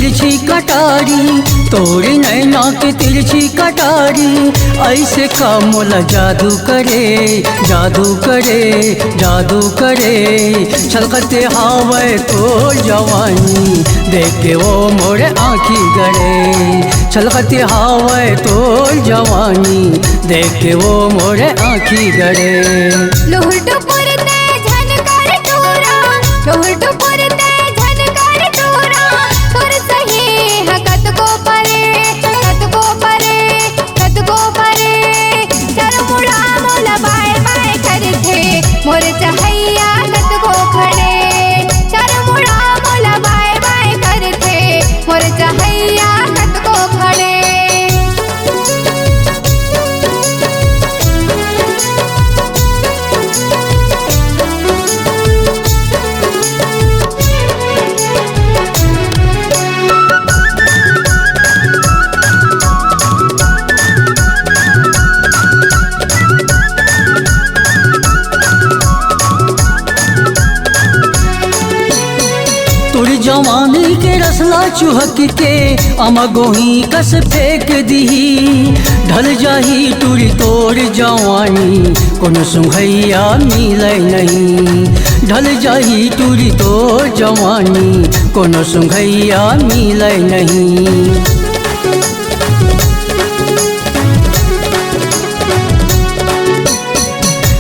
तिरछी कटारी, तोरे नैना के तिरछी कटारी, ऐसे का मोला जादू करे, जादू करे, जादू करे। छलकते हावे तो जवानी, देख के वो मोरे आँखी गड़े। छलकते हावे तो जवानी, देख के वो मोरे आँखी गड़े। लोहर टुकुर ते झनकार टोरा, लोहर टुकुर ते झनकार टोरा, तोर सही हकत को परे, कत को परे, कत को परे। चर मुड़ा मोला बाय बाय करथे, मोर चहैया कत को खड़े। चर मुड़ा मोला बाय बाय करथे, मोर चहैया कत को खड़े। तोर जवानी के रसला चुहक के अमगोही कस फेंक दीही। ढल जाही टूरी तोर जवानी, कोनो सुंघैया मिलै नहीं। ढल जाही टूरी तोर जवानी, कोनो सुंघैया मिलै नहीं।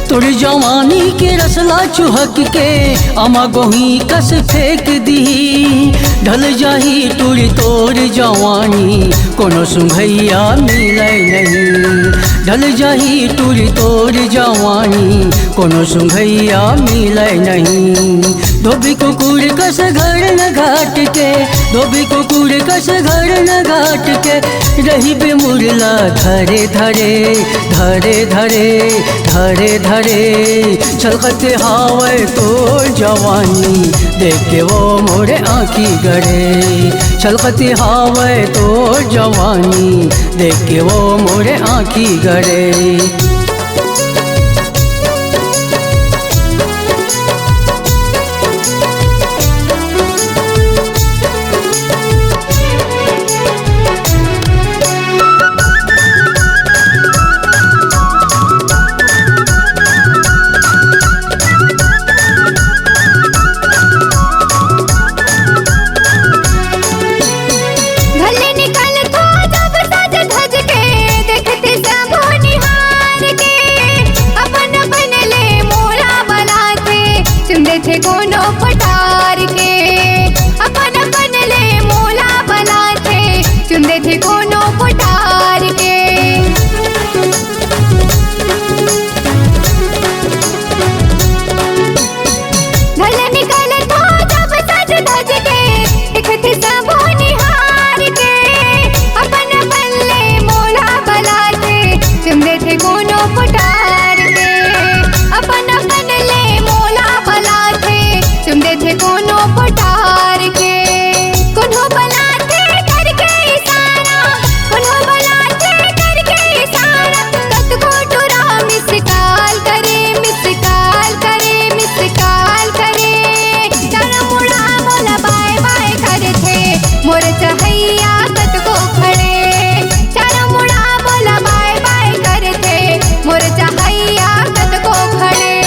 तोर जवानी के रसला चुहक के अमगोही कस फेंक दीही। ढल जाही टूरी तोर जवानी, कोनो सुंघैया मिलै नहीं। ढल जाही टूरी तोर जवानी, कोनो सुंघैया मिलै नहीं। धोबी कुकुर कस घर न घाट के, धोबी कुकुर कस घर न घाट के, रही बे मुरला धरे धरे, धरे धरे, धरे धरे। छलकते हावे तो जवानी, देख के वो मोरे आँखी गड़े। छलकते हावे तो जवानी, देख के वो मोरे आँखी गड़े। कोनो पटार के अपन अपन ले मोला बनाथे, चुंदे थे कोनो पटार के। ढल निकल था जब सज धज के, दिखते सब निहार के। अपन अपन ले मोला बनाथे, चुंदे थे कोनो पटार के। अपन अपन ले मोला चुंदे थे कोनो पटार के। कोनो बनाते करके इशारा, कोनो बनाते करके इशारा, कत को टुरा मिस काल करे, मिस काल करे, मिस काल करे। चर मुड़ा मोला बाय बाय करथे, मोर चहैया कत को खड़े। चर मुड़ा मोला बाय बाय करथे, मोर चहैया कत को खड़े।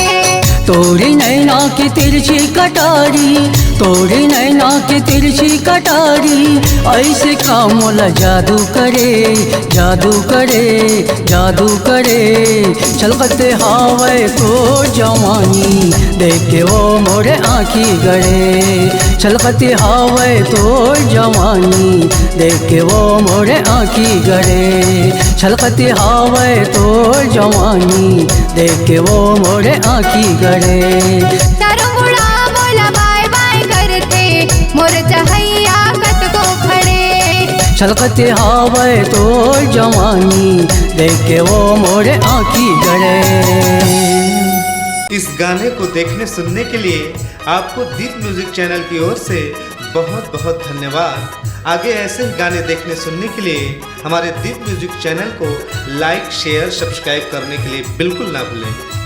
तोरी नैना की तिरछी कटारी, तोरी नैना की तिरछी कटारी, ऐसे का मोला जादू करे, जादू करे, जादू करे। छलकते हावे तो जवानी, देख के वो मोरे आँखी गड़े। छलकते हावे तो जवानी, देख के वो मोरे आँखी गड़े। छलकते हावे तो जवानी, देख के वो मोरे आँखी गड़े। चारों मुड़ा मोला बाय बाय करते, मोर चहैया कत को खड़े। छलकते हावे तो जवानी, देख के वो मोरे आँखी गड़े। इस गाने को देखने सुनने के लिए आपको दीप म्यूजिक चैनल की ओर से बहुत बहुत धन्यवाद। आगे ऐसे ही गाने देखने सुनने के लिए हमारे दीप म्यूजिक चैनल को लाइक, शेयर, सब्सक्राइब करने के लिए बिल्कुल ना भूलें।